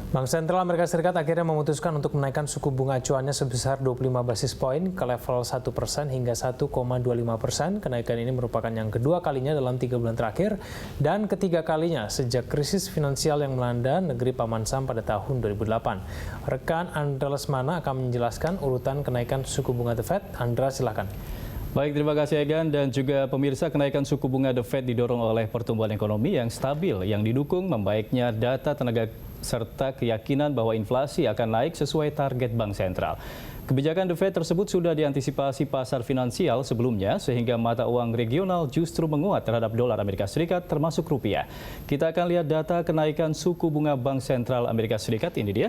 Bank Sentral Amerika Serikat akhirnya memutuskan untuk menaikkan suku bunga acuannya sebesar 25 basis poin ke level 1% hingga 1,25%. Kenaikan ini merupakan yang kedua kalinya dalam 3 bulan terakhir dan ketiga kalinya sejak krisis finansial yang melanda negeri Paman Sam pada tahun 2008. Rekan Andra Lesmana akan menjelaskan urutan kenaikan suku bunga The Fed. Andra, silakan. Baik, terima kasih Egan dan juga pemirsa. Kenaikan suku bunga The Fed didorong oleh pertumbuhan ekonomi yang stabil yang didukung membaiknya data tenaga serta keyakinan bahwa inflasi akan naik sesuai target Bank Sentral. Kebijakan The Fed tersebut sudah diantisipasi pasar finansial sebelumnya sehingga mata uang regional justru menguat terhadap dolar Amerika Serikat termasuk rupiah. Kita akan lihat data kenaikan suku bunga Bank Sentral Amerika Serikat, ini dia.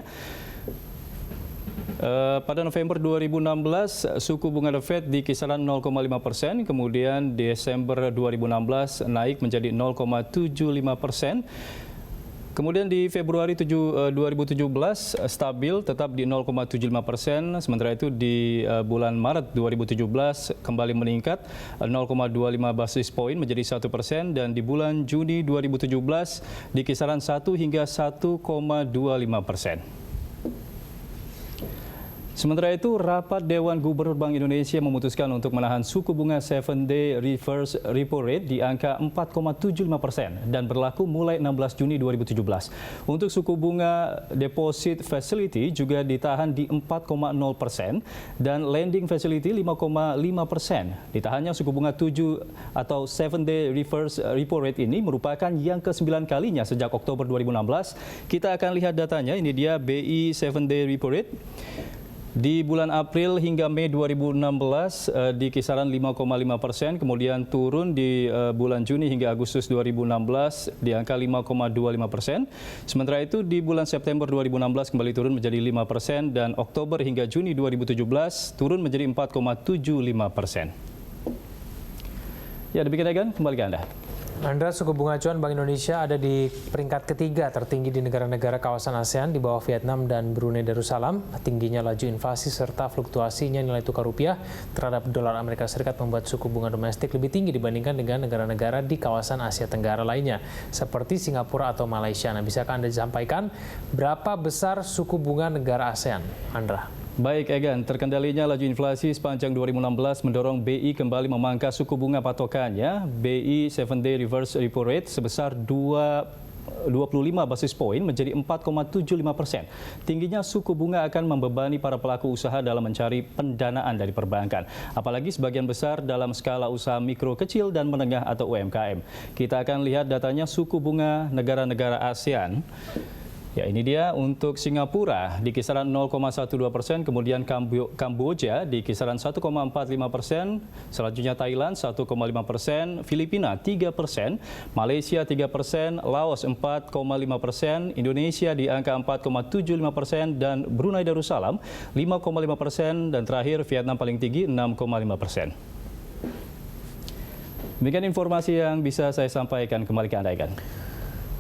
Pada November 2016, suku bunga The Fed di kisaran 0,5%, kemudian Desember 2016 naik menjadi 0,75%. Kemudian di Februari 2017 stabil tetap di 0,75%, sementara itu di bulan Maret 2017 kembali meningkat 0,25 basis poin menjadi 1%, dan di bulan Juni 2017 di kisaran 1 hingga 1,25%. Sementara itu, rapat Dewan Gubernur Bank Indonesia memutuskan untuk menahan suku bunga 7-day reverse repo rate di angka 4,75% dan berlaku mulai 16 Juni 2017. Untuk suku bunga deposit facility juga ditahan di 4,0% dan lending facility 5,5%. Ditahannya suku bunga 7 atau 7-day reverse repo rate ini merupakan yang ke-9 kalinya sejak Oktober 2016. Kita akan lihat datanya, ini dia BI 7-day repo rate. Di bulan April hingga Mei 2016 di kisaran 5,5%, kemudian turun di bulan Juni hingga Agustus 2016 di angka 5,25%. Sementara itu di bulan September 2016 kembali turun menjadi 5% dan Oktober hingga Juni 2017 turun menjadi 4,75%. Ya, demikian Egan, kembali ke Anda. Andra, suku bunga acuan Bank Indonesia ada di peringkat ketiga tertinggi di negara-negara kawasan ASEAN di bawah Vietnam dan Brunei Darussalam. Tingginya laju inflasi serta fluktuasinya nilai tukar rupiah terhadap dolar Amerika Serikat membuat suku bunga domestik lebih tinggi dibandingkan dengan negara-negara di kawasan Asia Tenggara lainnya, seperti Singapura atau Malaysia. Nah, bisakah Anda sampaikan berapa besar suku bunga negara ASEAN, Andra? Baik Egan, terkendalinya laju inflasi sepanjang 2016 mendorong BI kembali memangkas suku bunga patokannya BI 7-day reverse repo rate sebesar 25 basis poin menjadi 4,75%. Tingginya suku bunga akan membebani para pelaku usaha dalam mencari pendanaan dari perbankan. Apalagi sebagian besar dalam skala usaha mikro, kecil, dan menengah atau UMKM. Kita akan lihat datanya suku bunga negara-negara ASEAN. Ya, ini dia untuk Singapura di kisaran 0,12%, kemudian Kamboja di kisaran 1,45%, selanjutnya Thailand 1,5%, Filipina 3%, Malaysia 3%, Laos 4,5%, Indonesia di angka 4,75% dan Brunei Darussalam 5,5% dan terakhir Vietnam paling tinggi 6,5%. Demikian informasi yang bisa saya sampaikan, kembali ke Anda, Egan.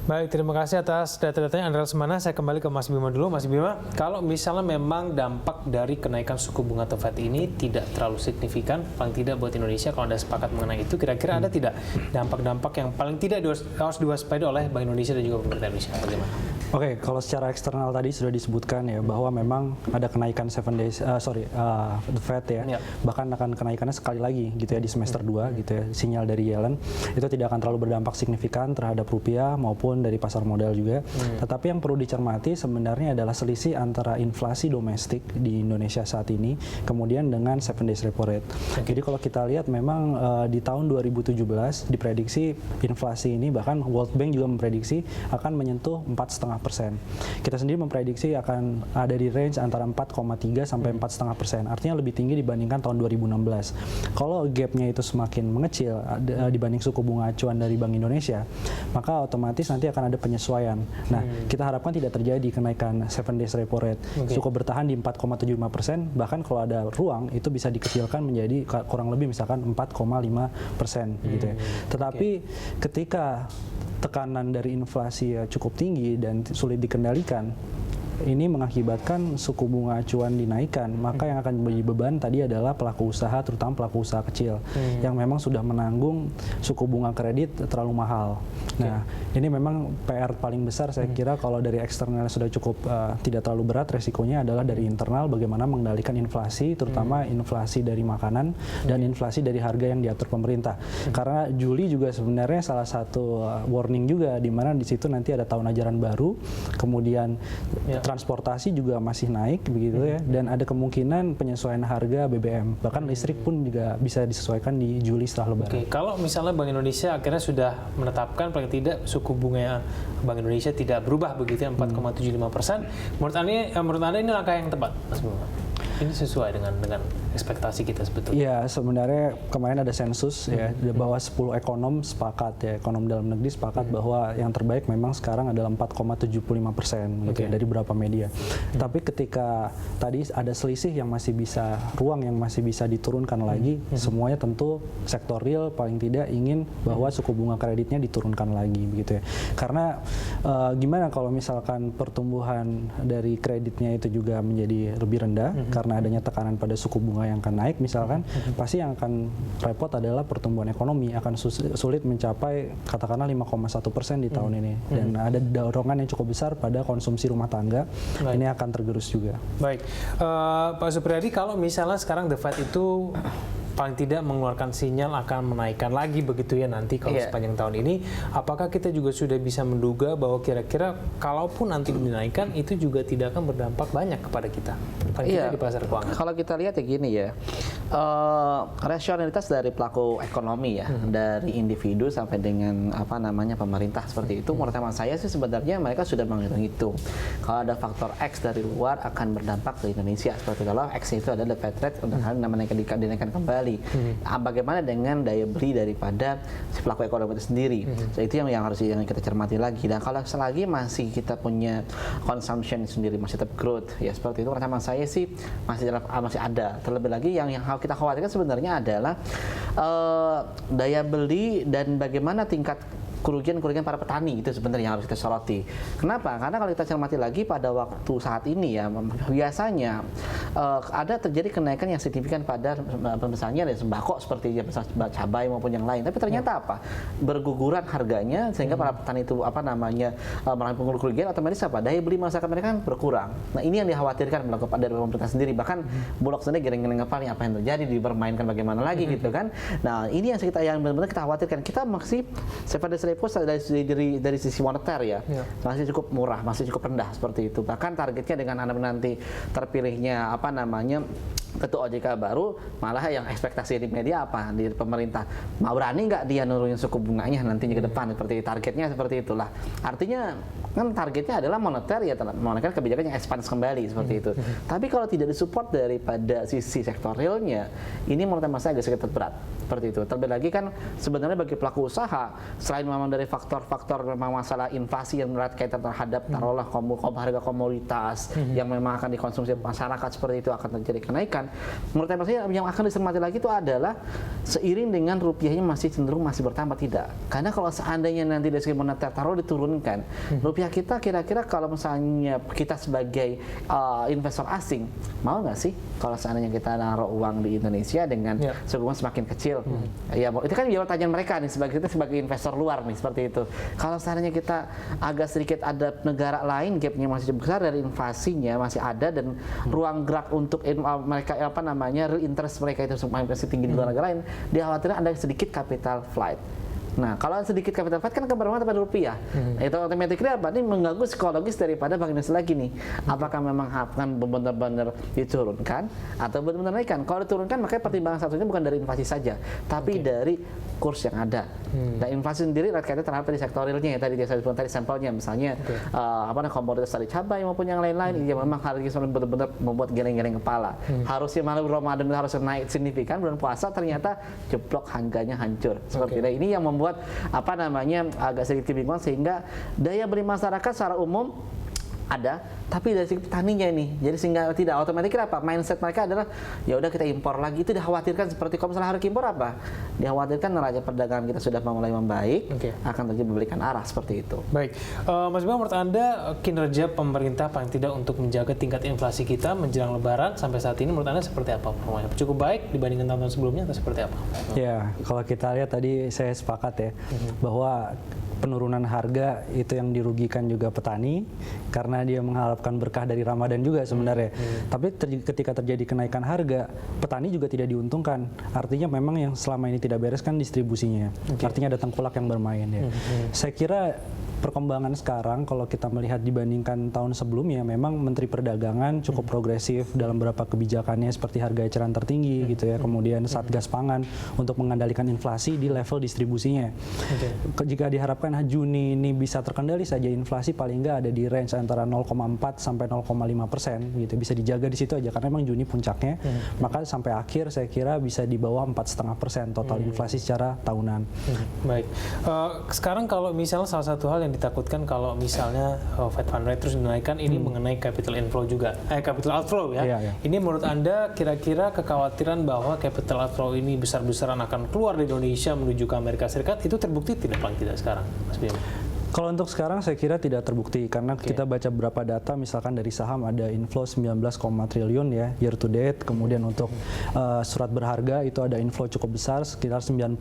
Baik, terima kasih atas data-datanya Andra Lesmana. Saya kembali ke Mas Bima dulu. Mas Bima, kalau misalnya memang dampak dari kenaikan suku bunga The Fed ini tidak terlalu signifikan, paling tidak buat Indonesia, kalau Anda sepakat mengenai itu, kira-kira ada tidak dampak-dampak yang paling tidak harus diwaspadai oleh Bank Indonesia dan juga pemerintah Indonesia? Bagaimana? Oke, kalau secara eksternal tadi sudah disebutkan ya bahwa memang ada kenaikan The Fed ya, bahkan akan kenaikannya sekali lagi gitu ya di semester 2 gitu ya, sinyal dari Yellen itu tidak akan terlalu berdampak signifikan terhadap rupiah maupun dari pasar modal juga. Tetapi yang perlu dicermati sebenarnya adalah selisih antara inflasi domestik di Indonesia saat ini kemudian dengan 7 days repo rate. Jadi kalau kita lihat memang di tahun 2017 diprediksi inflasi ini, bahkan World Bank juga memprediksi akan menyentuh 4,5%. Kita sendiri memprediksi akan ada di range antara 4,3 sampai 4,5%. Artinya lebih tinggi dibandingkan tahun 2016. Kalau gapnya itu semakin mengecil dibanding suku bunga acuan dari Bank Indonesia, maka otomatis nanti akan ada penyesuaian. Nah, kita harapkan tidak terjadi kenaikan 7 days repo rate. Cukup bertahan di 4,75%, bahkan kalau ada ruang itu bisa dikecilkan menjadi kurang lebih misalkan 4,5% gitu ya. Tetapi ketika tekanan dari inflasi cukup tinggi dan sulit dikendalikan, ini mengakibatkan suku bunga acuan dinaikkan, maka yang akan menjadi beban tadi adalah pelaku usaha, terutama pelaku usaha kecil yang memang sudah menanggung suku bunga kredit terlalu mahal. Nah, ini memang PR paling besar saya kira kalau dari eksternal sudah cukup tidak terlalu berat, resikonya adalah dari internal bagaimana mengendalikan inflasi, terutama inflasi dari makanan dan inflasi dari harga yang diatur pemerintah. Karena Juli juga sebenarnya salah satu warning juga di mana di situ nanti ada tahun ajaran baru, kemudian transportasi juga masih naik begitu ya, dan ada kemungkinan penyesuaian harga BBM, bahkan listrik pun juga bisa disesuaikan di Juli setelah Lebaran. Kalau misalnya Bank Indonesia akhirnya sudah menetapkan paling tidak suku bunga Bank Indonesia tidak berubah begitu ya, 4,75%, menurut Anda ini langkah yang tepat, Mas Bima? Ini sesuai dengan ekspektasi kita sebetulnya? Iya, sebenarnya kemarin ada sensus ya, bahwa 10 ekonom sepakat ya, ekonom dalam negeri sepakat bahwa yang terbaik memang sekarang adalah 4,75% gitu ya, dari beberapa media. Tapi ketika tadi ada selisih yang masih bisa, ruang yang masih bisa diturunkan lagi, semuanya tentu sektor real paling tidak ingin bahwa suku bunga kreditnya diturunkan lagi begitu ya. Karena gimana kalau misalkan pertumbuhan dari kreditnya itu juga menjadi lebih rendah karena adanya tekanan pada suku bunga yang akan naik misalkan, pasti yang akan repot adalah pertumbuhan ekonomi, akan sulit mencapai katakanlah 5,1% di tahun ini, dan ada dorongan yang cukup besar pada konsumsi rumah tangga. Ini akan tergerus juga. Baik, Pak Supriyadi, kalau misalnya sekarang The Fed itu paling tidak mengeluarkan sinyal akan menaikkan lagi begitu ya nanti kalau sepanjang tahun ini, apakah kita juga sudah bisa menduga bahwa kira-kira kalaupun nanti dinaikkan itu juga tidak akan berdampak banyak kepada kita, paling tidak di pasar keuangan? Kalau kita lihat ya gini ya, rasionalitas dari pelaku ekonomi ya, dari individu sampai dengan pemerintah seperti itu, menurut saya sih sebenarnya mereka sudah menghitung kalau ada faktor X dari luar akan berdampak ke Indonesia, seperti kalau X itu adalah Fed rate untuk hal dinaikkan kembali. Bagaimana dengan daya beli daripada si pelaku ekonomi itu sendiri? So, itu yang harus kita cermati lagi. Dan kalau selagi masih kita punya consumption sendiri masih tetap growth ya seperti itu, pertama saya sih masih ada. Terlebih lagi yang kita khawatirkan sebenarnya adalah daya beli dan bagaimana tingkat kerugian para petani, itu sebenarnya yang harus kita soroti. Kenapa? Karena kalau kita cermati lagi pada waktu saat ini ya, biasanya ada terjadi kenaikan yang signifikan pada misalnya dari sembako seperti cabai maupun yang lain. Tapi ternyata apa? Berguguran harganya sehingga para petani itu mengalami kerugian, otomatis daya beli masyarakat mereka kan berkurang. Nah, ini yang dikhawatirkan dari pemerintah sendiri. Bahkan Bulog sendiri geleng-geleng kepala apa yang terjadi, dipermainkan bagaimana lagi gitu kan. Nah, ini yang benar-benar kita khawatirkan. Kita masih dari sisi moneter ya, masih cukup murah, masih cukup rendah seperti itu. Bahkan targetnya dengan nanti terpilihnya Ketua OJK baru, malah yang ekspektasi di media di pemerintah, mau berani nggak dia nurunin suku bunganya nantinya ke depan, seperti targetnya seperti itulah. Artinya kan targetnya adalah moneter ya, moneter kebijakan yang expand kembali seperti itu. Tapi kalau tidak disupport daripada sisi sektor realnya, ini menurut saya agak sedikit berat seperti itu. Terlebih lagi kan sebenarnya bagi pelaku usaha, selain memang dari faktor-faktor memang masalah inflasi yang berat kaitan terhadap taruhlah harga komoditas yang memang akan dikonsumsi masyarakat seperti itu akan terjadi kenaikan. Menurut saya yang akan dicermati lagi itu adalah seiring dengan rupiahnya masih cenderung bertambah tidak. Karena kalau seandainya nanti dari segi moneter diturunkan, rupiah kita kira-kira kalau misalnya kita sebagai investor asing mau nggak sih kalau seandainya kita naruh uang di Indonesia dengan suku bunga semakin kecil? Ya itu kan jawab pertanyaan mereka nih sebagai investor luar nih seperti itu. Kalau seandainya kita agak sedikit ada negara lain gapnya masih besar dari inflasinya masih ada dan ruang gerak untuk mereka real interest mereka itu masih tinggi di luar negara lain, dikhawatirkan ada sedikit capital flight. Nah, kalau sedikit capital flight kan keberatan pada rupiah. Itu otomatis ini mengganggu psikologis daripada Bank Indonesia lagi nih. Apakah memang akan benar-benar diturunkan atau benar-benar naikkan? Kalau diturunkan, makanya pertimbangan satunya bukan dari inflasi saja, tapi dari kurs yang ada. Dan inflasi sendiri kaitannya terhadap di sektor realnya ya, tadi saya sebutkan tadi sampelnya misalnya komoditas tadi cabai maupun yang lain-lain yang memang harganya benar-benar membuat geleng-geleng kepala. Harusnya malah Ramadan harus naik signifikan, bulan puasa ternyata jeblok harganya hancur. Seperti itu. Ini yang membuat agak sedikit kebingungan sehingga daya beli masyarakat secara umum ada, tapi dari segi petaninya ini. Jadi sehingga tidak otomatis apa? Mindset mereka adalah ya udah kita impor lagi. Itu dikhawatirkan seperti kalau misalnya harga impor apa? Dikhawatirkan neraca perdagangan kita sudah mulai membaik, akan terjadi memberikan arah seperti itu. Baik, Mas Bima, menurut Anda kinerja pemerintah paling tidak untuk menjaga tingkat inflasi kita menjelang Lebaran sampai saat ini menurut Anda seperti apa? Cukup baik dibandingkan tahun-tahun sebelumnya atau seperti apa? Ya, kalau kita lihat tadi saya sepakat ya bahwa penurunan harga itu yang dirugikan juga petani karena dia mengharapkan berkah dari Ramadan juga sebenarnya. Tapi ketika terjadi kenaikan harga, petani juga tidak diuntungkan. Artinya memang yang selama ini tidak beres kan distribusinya. Artinya ada tengkulak yang bermain ya. Saya kira perkembangan sekarang kalau kita melihat dibandingkan tahun sebelumnya, memang Menteri Perdagangan cukup progresif dalam beberapa kebijakannya seperti harga eceran tertinggi gitu ya, kemudian Satgas Pangan untuk mengendalikan inflasi di level distribusinya. Jika diharapkan Juni ini bisa terkendali saja inflasi, paling nggak ada di range antara 0,4 sampai 0,5% gitu, bisa dijaga di situ aja karena memang Juni puncaknya, maka sampai akhir saya kira bisa di bawah 4,5% total inflasi secara tahunan. Baik, sekarang kalau misalnya salah satu hal yang ditakutkan kalau misalnya Fed Fund Rate terus dinaikkan ini mengenai capital inflow juga, capital outflow ya. Ini menurut Anda kira-kira kekhawatiran bahwa capital outflow ini besar-besaran akan keluar dari Indonesia menuju ke Amerika Serikat itu terbukti tidak paling tidak sekarang, Mas Bima? Kalau untuk sekarang saya kira tidak terbukti karena kita baca beberapa data, misalkan dari saham ada inflow 19, triliun ya year to date, kemudian untuk surat berharga itu ada inflow cukup besar sekitar 98,1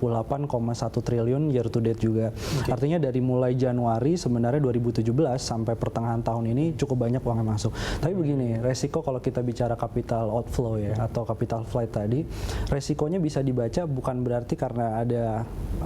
triliun year to date juga. Artinya dari mulai Januari sebenarnya 2017 sampai pertengahan tahun ini cukup banyak uang yang masuk. Tapi begini, resiko kalau kita bicara capital outflow ya atau capital flight tadi, resikonya bisa dibaca bukan berarti karena ada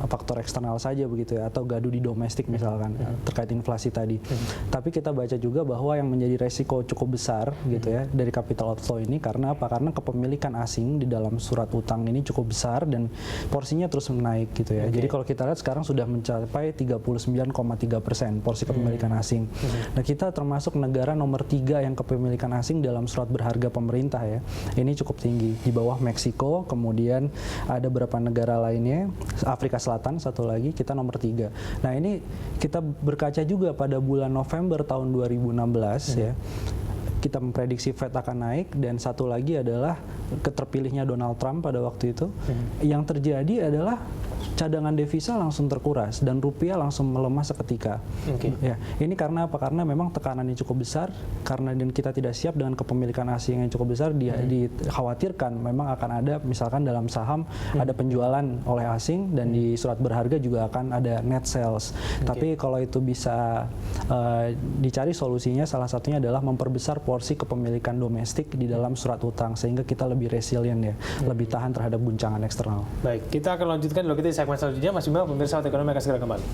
faktor eksternal saja begitu ya atau gaduh di domestik misalkan terkait inflasi tadi. Tapi kita baca juga bahwa yang menjadi resiko cukup besar gitu ya dari capital outflow ini karena apa? Karena kepemilikan asing di dalam surat utang ini cukup besar dan porsinya terus menaik gitu ya. Jadi kalau kita lihat sekarang sudah mencapai 39,3% porsi kepemilikan asing. Nah, kita termasuk negara nomor 3 yang kepemilikan asing dalam surat berharga pemerintah ya. Ini cukup tinggi di bawah Meksiko, kemudian ada beberapa negara lainnya, Afrika Selatan satu lagi, kita nomor 3. Nah, ini kita berkaca juga pada bulan November tahun 2016 ya. Kita memprediksi Fed akan naik dan satu lagi adalah keterpilihnya Donald Trump pada waktu itu. Yang terjadi adalah cadangan devisa langsung terkuras dan rupiah langsung melemah seketika. Ya, ini karena apa? Karena memang tekanannya cukup besar karena dan kita tidak siap dengan kepemilikan asing yang cukup besar. Dikhawatirkan memang akan ada misalkan dalam saham ada penjualan oleh asing dan di surat berharga juga akan ada net sales. Tapi kalau itu bisa dicari solusinya, salah satunya adalah memperbesar porsi kepemilikan domestik di dalam surat utang sehingga kita lebih resilient ya, lebih tahan terhadap guncangan eksternal. Baik, kita akan lanjutkan dulu kita di segmen selanjutnya. Mas Bima, pemirsa Hot Ekonomi akan segera kembali.